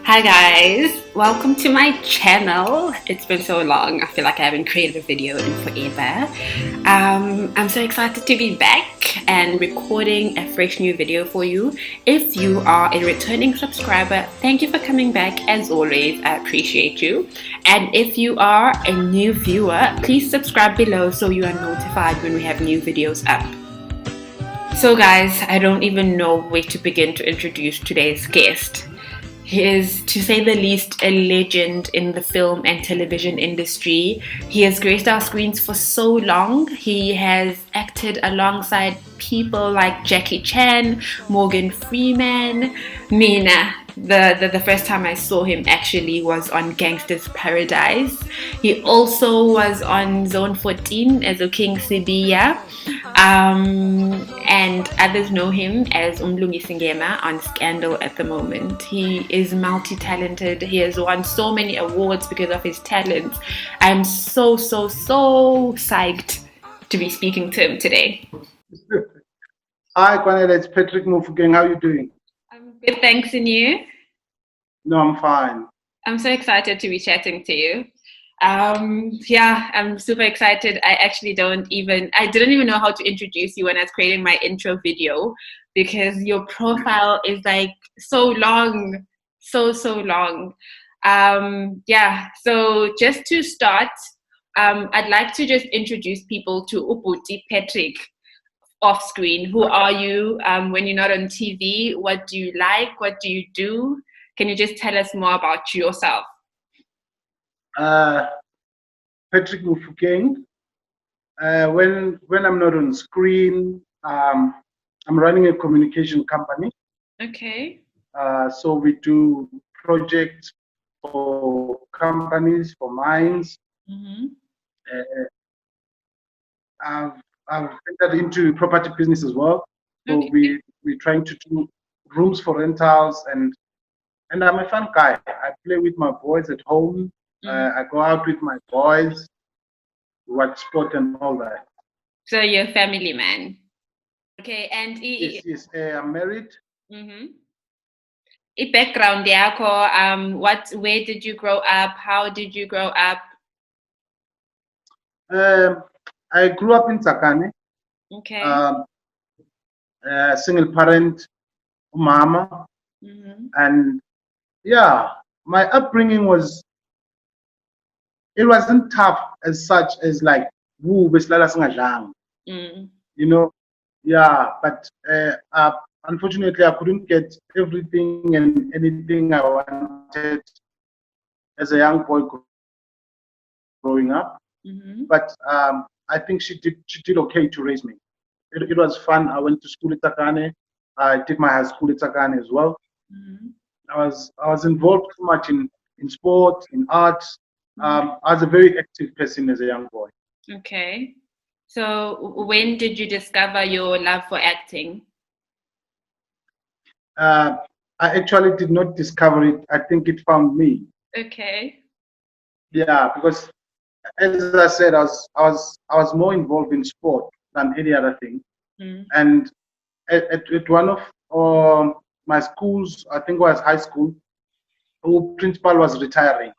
Hi guys, welcome to my channel. It's been so long. I feel like I haven't created a video in forever. I'm so excited to be back and recording a fresh new video for you. If you are a returning subscriber, thank you for coming back. As always, I appreciate you. And if you are a new viewer, please subscribe below so you are notified when we have new videos up. So guys, I don't even know where to begin to introduce today's guest. He is, to say the least, a legend in the film and television industry. He has graced our screens for so long. He has acted alongside people like Jackie Chan, Morgan Freeman, Mina. The first time I saw him actually was on Gangster's Paradise. He also was on Zone 14 as a King Sibiya. And others know him as Mlungsi Ngema on Scandal at the moment. He is multi-talented. He has won so many awards because of his talents. I'm so psyched to be speaking to him today. Hi, Kwanele, it's Patrick Mofokeng. How are you doing? I'm good, thanks, and you? No, I'm fine. I'm so excited to be chatting to you. Yeah, I'm super excited. I didn't even know how to introduce you when I was creating my intro video because your profile is like so long, so long. Yeah, so just to start, I'd like to just introduce people to Ubuti Patrick off screen. Who are you when you're not on TV? What do you like? What do you do? Can you just tell us more about yourself? Patrick Mofokeng. When I'm not on screen, I'm running a communication company. Okay. So we do projects for companies, for mines. Mm-hmm. I've entered into property business as well. So Okay. we're trying to do rooms for rentals, and I'm a fun guy. I play with my boys at home. Mm-hmm. I go out with my boys, watch sport and all that. So you're a family man. Okay, and Yes, I'm married. Mm-hmm. Background yakho, where did you grow up? How did you grow up? I grew up in Tsakane. Okay. Single parent, mama, Mm-hmm. and yeah, my upbringing wasn't tough as such as like woo besilala singadlanga. You know, yeah, but unfortunately I couldn't get everything and anything I wanted as a young boy growing up. Mm-hmm. But I think she did okay to raise me. It was fun. I went to school at Tsakane. I did my high school at Tsakane as well. Mm-hmm. I was involved too much in sport, in arts. Mm-hmm. I was a very active person as a young boy. Okay. So when did you discover your love for acting? I actually did not discover it. I think it found me. Okay. Yeah, because as I said, I was more involved in sport than any other thing. Mm. And at one of my schools, I think it was high school, who principal was retiring.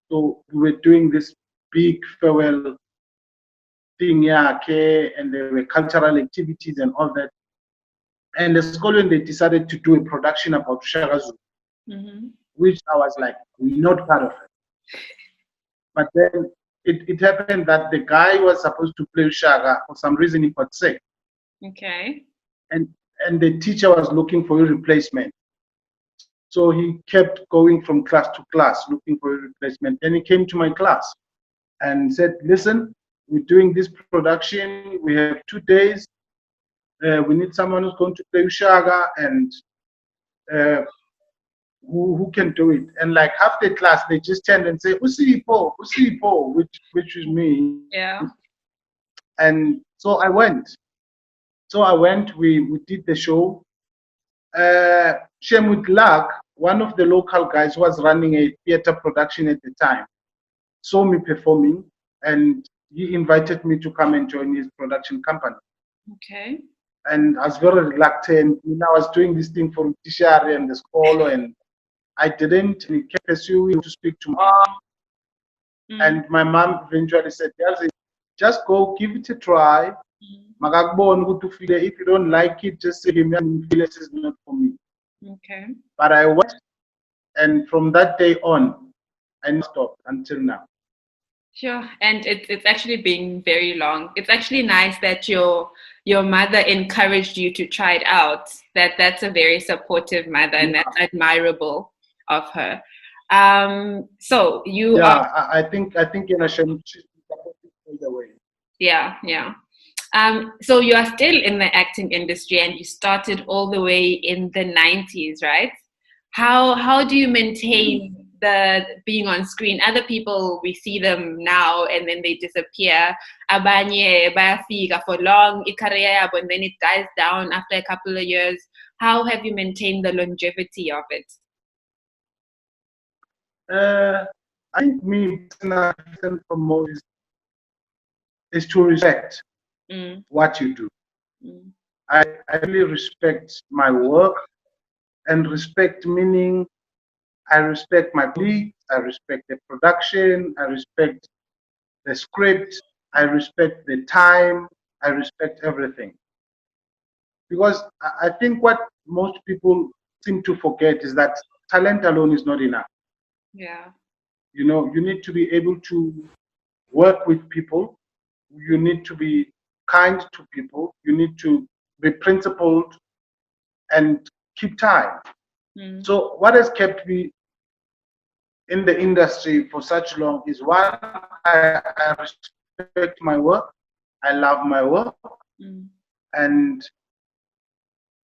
So we were doing this big farewell thing, yeah, okay, and there were cultural activities and all that. And the school, when they decided to do a production about Shagazu, Mm-hmm. which I was like not part of it. But then it happened that the guy was supposed to play Shaga, for some reason he got sick. Okay. And the teacher was looking for a replacement. So he kept going from class to class looking for a replacement. And he came to my class and said, listen, we're doing this production. We have 2 days. We need someone who's going to play Ushaga and who can do it. And like half the class, they just turned and say, Usipo, which is me. Yeah. And so I went. We did the show. Shame with luck, one of the local guys who was running a theater production at the time saw me performing and he invited me to come and join his production company. Okay. And I was very reluctant. I was doing this thing for Tishari and the school, and I didn't keep pursuing to speak to mom. And my mom eventually said, just go give it a try. If you don't like it, just say this is not for me. Okay. But I went, and from that day on, I never stopped until now. Sure, and it's actually been very long. It's actually nice that your mother encouraged you to try it out. That's a very supportive mother, and that's admirable of her. So you are. I think she's supportive all the way. Yeah, yeah. So you are still in the acting industry, and you started all the way in the 90s, right? How do you maintain the being on screen? Other people, we see them now and then they disappear. Abanye bayafika for long, career, and then it dies down after a couple of years. How have you maintained the longevity of it? I think me personally, first and foremost, is to respect what you do. I really respect my work, and respect meaning I respect my colleagues, I respect the production, I respect the script, I respect the time, I respect everything. Because I think what most people seem to forget is that talent alone is not enough. Yeah. You know, you need to be able to work with people, you need to be kind to people, you need to be principled and keep time. So what has kept me in the industry for such long is, one, I respect my work, I love my work, and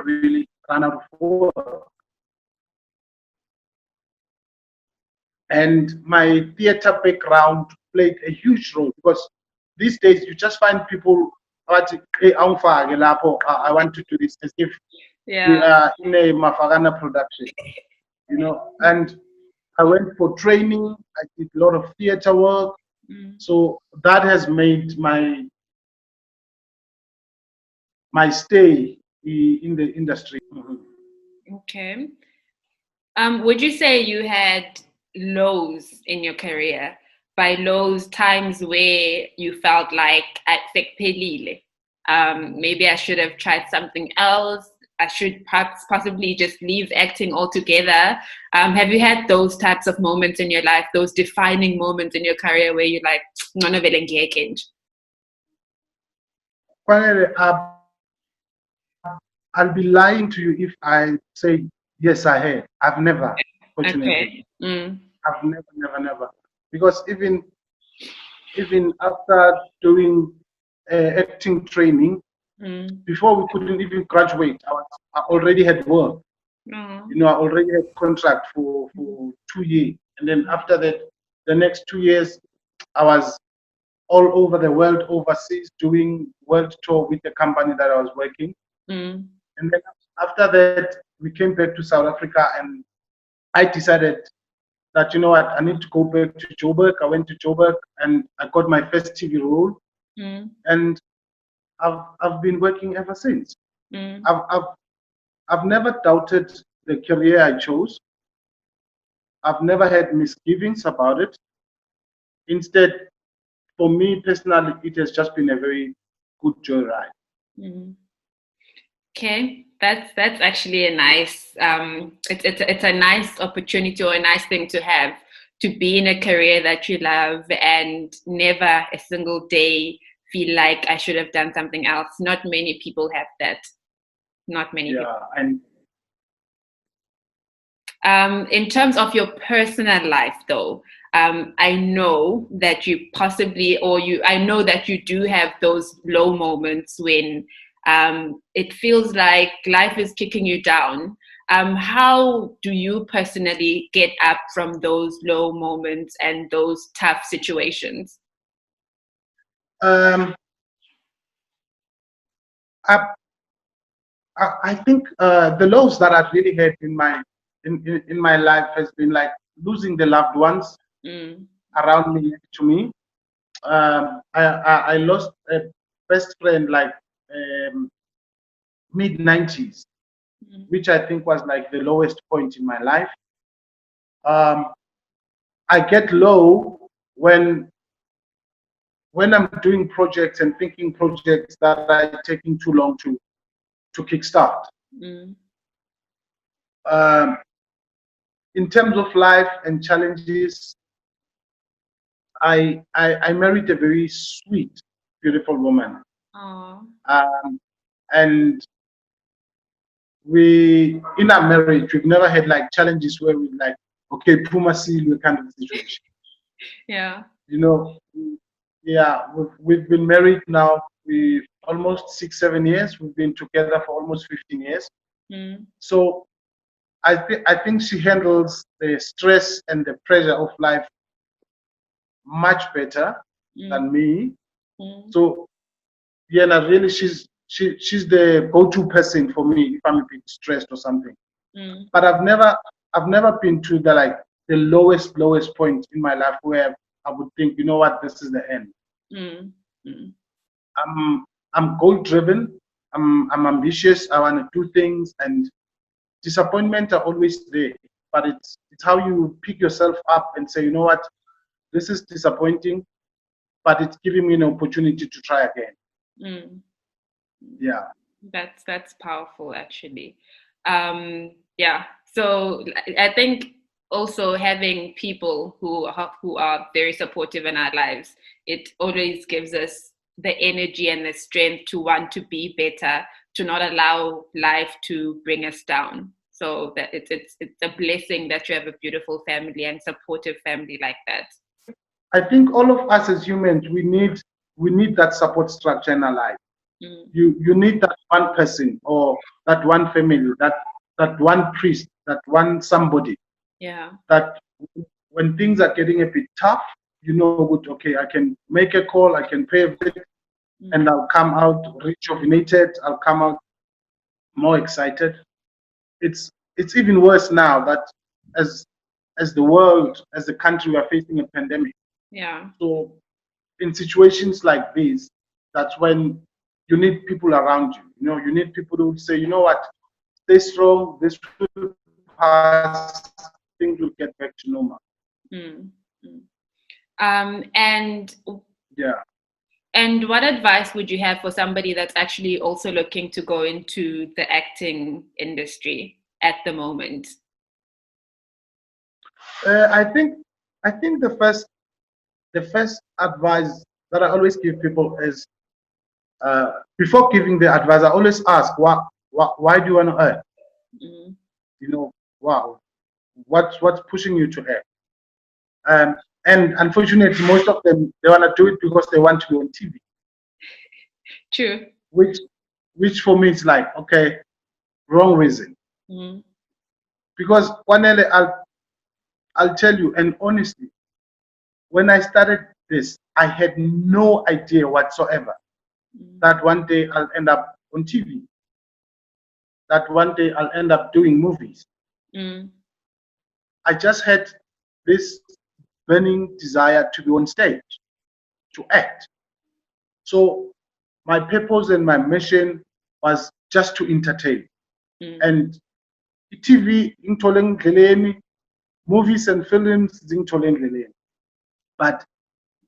really run out of work. And my theater background played a huge role, because these days you just find people, I want to do this, as if we are in a Mafagana production, you know. And I went for training, I did a lot of theater work. So that has made my stay in the industry. Okay. Would you say you had lows in your career? By lows, times where you felt like at sekuphelile. Maybe I should have tried something else. I should perhaps possibly just leave acting altogether. Have you had those types of moments in your life, those defining moments in your career where you're like, "Ngcono vele ngiyeke nje"? Finally, I'll be lying to you if I say yes, I have. I've never, fortunately. Okay. I've never. Because even after doing acting training, before we couldn't even graduate, I already had work. You know, I already had contract for 2 years, and then after that, the next 2 years, I was all over the world, overseas, doing world tour with the company that I was working. And then after that, we came back to South Africa, and I decided that, you know what, I need to go back to Joburg. I went to Joburg, and I got my first TV role, and I've been working ever since. I've never doubted the career I chose. I've never had misgivings about it. Instead, for me personally, it has just been a very good joyride. Okay, that's actually a nice it's a nice opportunity or a nice thing to have, to be in a career that you love and never a single day feel like I should have done something else. Not many people have that. Not many people. And in terms of your personal life, though, I know that you possibly, I know that you do have those low moments when it feels like life is kicking you down. How do you personally get up from those low moments and those tough situations? I think the lows that I've really had in my life has been like losing the loved ones around me, to me. I lost a best friend like mid 90s, which I think was like the lowest point in my life. I get low when I'm doing projects and thinking projects that are taking too long to kickstart. In terms of life and challenges, I married a very sweet, beautiful woman. And we, in our marriage, we've never had like challenges where we like, okay, Puma seal kind of situation. Yeah. You know, yeah, we've been married now. We almost 6-7 years. We've been together for almost 15 years. So I think she handles the stress and the pressure of life much better than me. So yeah, not really. She's the go-to person for me if I'm a bit stressed or something. But I've never been to the lowest point in my life where I would think, you know what, this is the end. I'm goal driven. I'm ambitious. I want to do things, and disappointment are always there. But it's how you pick yourself up and say, you know what, this is disappointing, but it's giving me an opportunity to try again. Yeah. That's powerful, actually. Yeah. So I think also having people who are very supportive in our lives, it always gives us the energy and the strength to want to be better, to not allow life to bring us down. So that it's a blessing that you have a beautiful family and supportive family like that. I think all of us as humans, we need that support structure in our life. You need that one person or that one family, that one priest, that one somebody. Yeah. That when things are getting a bit tough, you know, good, okay, I can make a call, I can pay a visit, and I'll come out rejuvenated, I'll come out more excited. It's even worse now that as the world, as the country, we are facing a pandemic. Yeah. So in situations like this, that's when you need people around you. You know, you need people who will say, you know what, stay strong, this will pass, things will get back to normal. And yeah. And what advice would you have for somebody that's actually also looking to go into the acting industry at the moment? I think the first advice that I always give people is, before giving the advice, I always ask, why do you want to act? You know, wow, what's pushing you to act? And unfortunately, most of them, they want to do it because they want to be on TV. True. Which for me is like, okay, wrong reason. Because I'll tell you, and honestly, when I started this, I had no idea whatsoever that one day I'll end up on TV, that one day I'll end up doing movies. I just had this burning desire to be on stage, to act. So my purpose and my mission was just to entertain. And TV, movies and films, but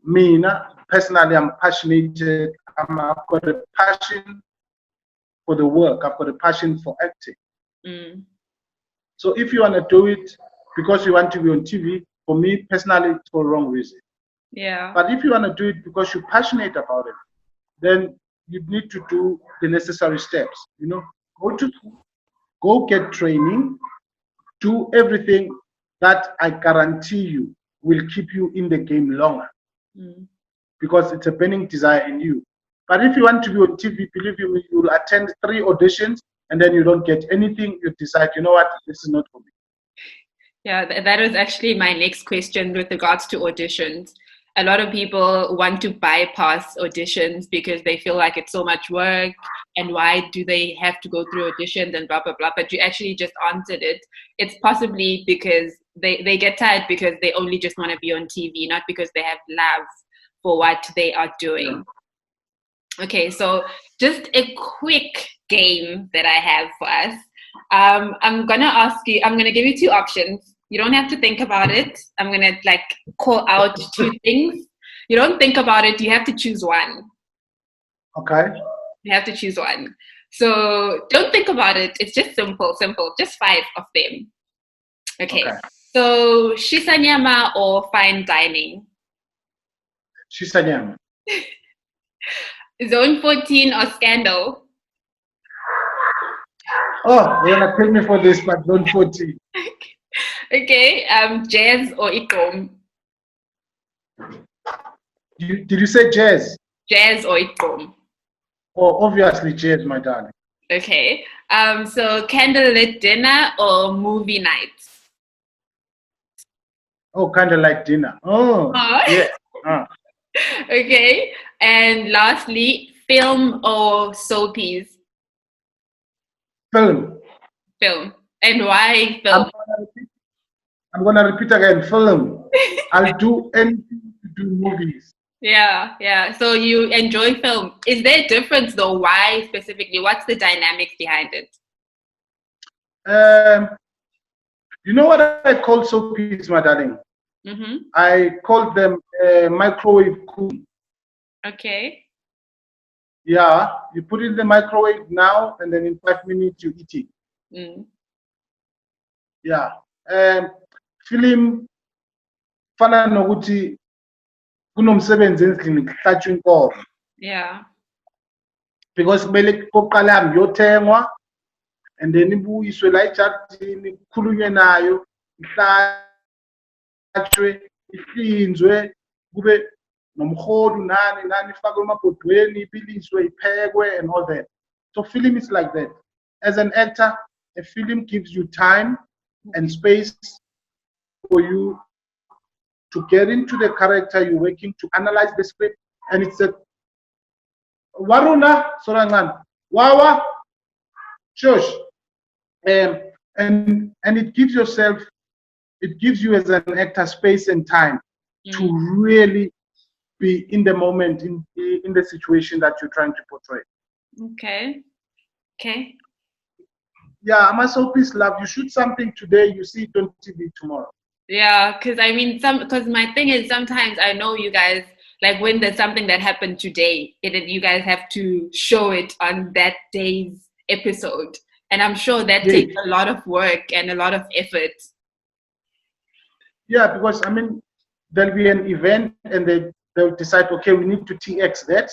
me, personally, I'm passionate. I've got a passion for the work. I've got a passion for acting. So if you want to do it because you want to be on TV, for me personally, it's for the wrong reason. Yeah. But if you want to do it because you're passionate about it, then you need to do the necessary steps. You know, go get training, do everything that I guarantee you will keep you in the game longer. Because it's a burning desire in you. But if you want to be on TV, believe you me, you will attend 3 auditions and then you don't get anything. You decide, you know what, this is not for me. Yeah, that was actually my next question with regards to auditions. A lot of people want to bypass auditions because they feel like it's so much work, and why do they have to go through auditions and blah, blah, blah. But you actually just answered it. It's possibly because they get tired because they only just want to be on TV, not because they have love for what they are doing. Okay, so just a quick game that I have for us. I'm gonna give you 2 options. You don't have to think about it. I'm gonna like call out two things. You don't think about it. You have to choose one. Okay. You have to choose one. So don't think about it. It's just simple, simple. Just five of them. Okay. Okay. So shisanyama or fine dining? Shisanyama. Zone 14 or scandal? Oh, you're gonna kill me for this, but don't 40. Okay. Jazz or ikom? Did you say jazz? Jazz or ikom? Oh, obviously jazz, my darling. Okay. So candlelit dinner or movie night? Oh, kind of like dinner. Oh, Oh. yeah. Okay. And lastly, film or soapies? Film. Film. And why I'm film? gonna repeat, I'm gonna repeat again. Film. I'll do anything to do movies. Yeah, yeah. So you enjoy film. Is there a difference though? Why specifically? What's the dynamics behind it? You know what I call soapies, my darling? Mm-hmm. I call them microwave cool. Okay. Yeah, you put it in the microwave now, and then in 5 minutes you eat it. Mm. Yeah. Film fana nokuthi kunomsebenzi endlini kuhlatshwa inkomo. Yeah. Because kumele kokuqala hambe yothengwa and then ibuyiswe la ejardini kukhulunywe nayo ihlatshwe ihlinzwe kube nomholi nani ifakwe emabhodweni ipiliswe iphekwe and all that. So film is like that. As an actor, a film gives you time and space for you to get into the character you're working, to analyze the script, and it's a waruna sorangan wawa shush, and it gives you as an actor space and time to really be in the moment, in the situation that you're trying to portray. Okay. Okay. Yeah, I'm a soappiece love. You shoot something today, you see it on TV tomorrow. Yeah, because I mean, because my thing is sometimes I know you guys, like when there's something that happened today, you guys have to show it on that day's episode. And I'm sure that takes a lot of work and a lot of effort. Yeah, because I mean, there'll be an event and they'll decide, okay, we need to TX that.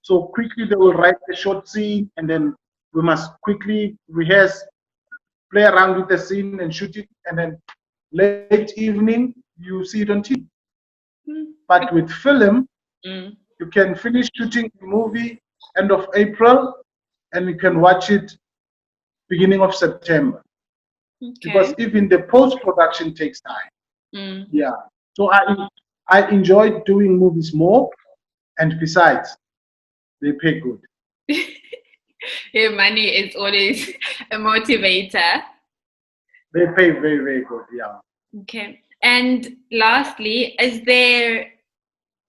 So quickly they will write a short scene, and then we must quickly rehearse, play around with the scene and shoot it, and then late evening you see it on TV. But with film, you can finish shooting the movie end of April, and you can watch it beginning of September. Okay. Because even the post-production takes time. Yeah. So I enjoy doing movies more, and besides, they pay good. Yeah, money is always a motivator. They pay very, very good, yeah. Okay. And lastly, is there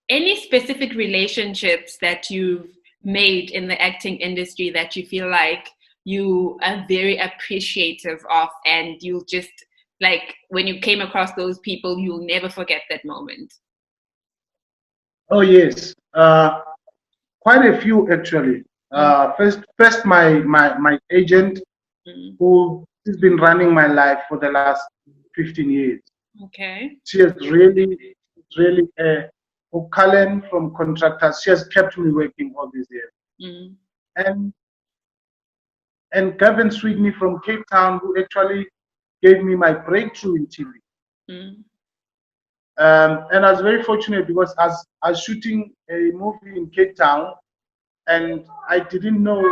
any specific relationships that you've made in the acting industry that you feel like you are very appreciative of, and you'll just, like, when you came across those people, you'll never forget that moment? Oh, yes. Quite a few, actually. First, my agent, who has been running my life for the last 15 years. Okay. She has really O'Cullen from Contractors, she has kept me working all these years. And Gavin Sweeney from Cape Town, who actually gave me my breakthrough in TV. And I was very fortunate because I was shooting a movie in Cape Town, and I didn't know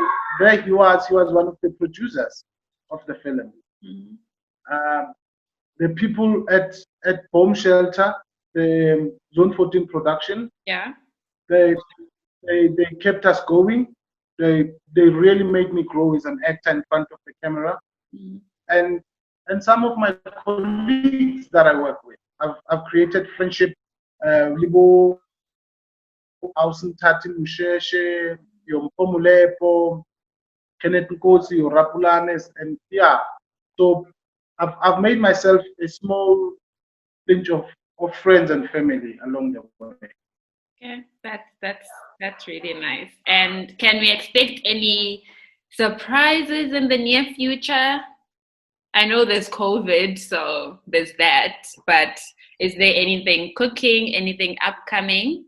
where he was. He was one of the producers of the film. The people at Bomb Shelter, the Zone 14 production, they kept us going. They really made me grow as an actor in front of the camera. And some of my colleagues that I work with, I've created friendship. Libo, Ausentati Musheshe, Yompomulepo, Kenneth Nkosi, Rapulanes, and yeah. So I've made myself a small pinch of friends and family along the way. Okay, that's really nice. And can we expect any surprises in the near future? I know there's COVID, so there's that, but is there anything cooking, anything upcoming?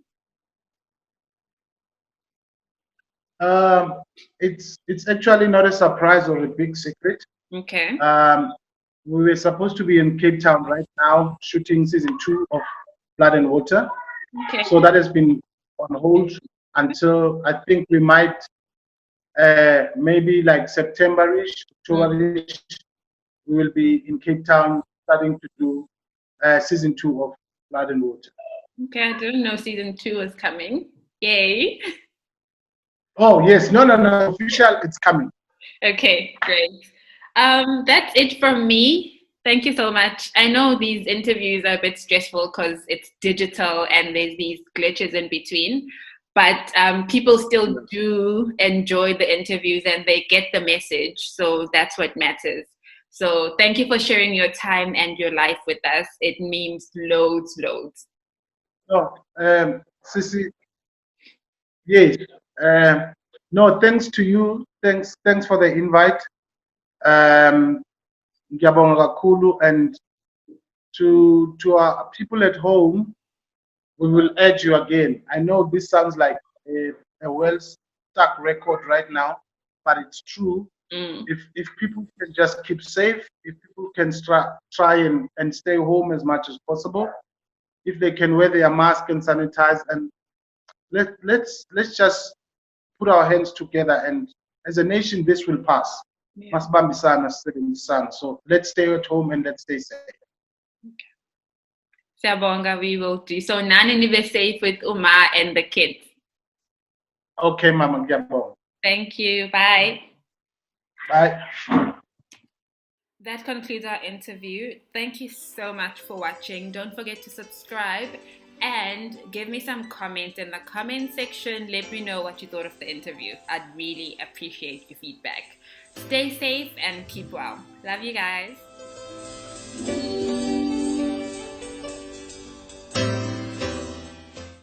Um, it's actually not a surprise or a big secret. Okay. Um, we were supposed to be in Cape Town right now, shooting season 2 of Blood and Water. Okay. So that has been on hold until I think we might maybe like September-ish, October-ish. We will be in Cape Town starting to do season 2 of Blood and Water. Okay, I didn't know season 2 was coming. Yay. Oh yes, no, official, it's coming. Okay, great. That's it from me. Thank you so much. I know these interviews are a bit stressful because it's digital and there's these glitches in between, but people still do enjoy the interviews and they get the message. So that's what matters. So thank you for sharing your time and your life with us. It means loads, loads. No, Sissy, yes. No, thanks to you. Thanks for the invite. Ngiyabonga kakhulu, and to our people at home, we will urge you again. I know this sounds like a well stuck record right now, but it's true. If people can just keep safe, if people can try and stay home as much as possible, if they can wear their mask and sanitize, and let's just put our hands together, and as a nation this will pass. Masibambisana, sisebenzisana. So let's stay at home and let's stay safe. Siyabonga, we will do. So nani nibe safe with Uma and the kids. Okay, Mama, ngiyabonga. Thank you. Bye. Bye. That concludes our interview. Thank you so much for watching. Don't forget to subscribe and give me some comments in the comment section. Let me know what you thought of the interview. I'd really appreciate your feedback. Stay safe and keep well. Love you guys.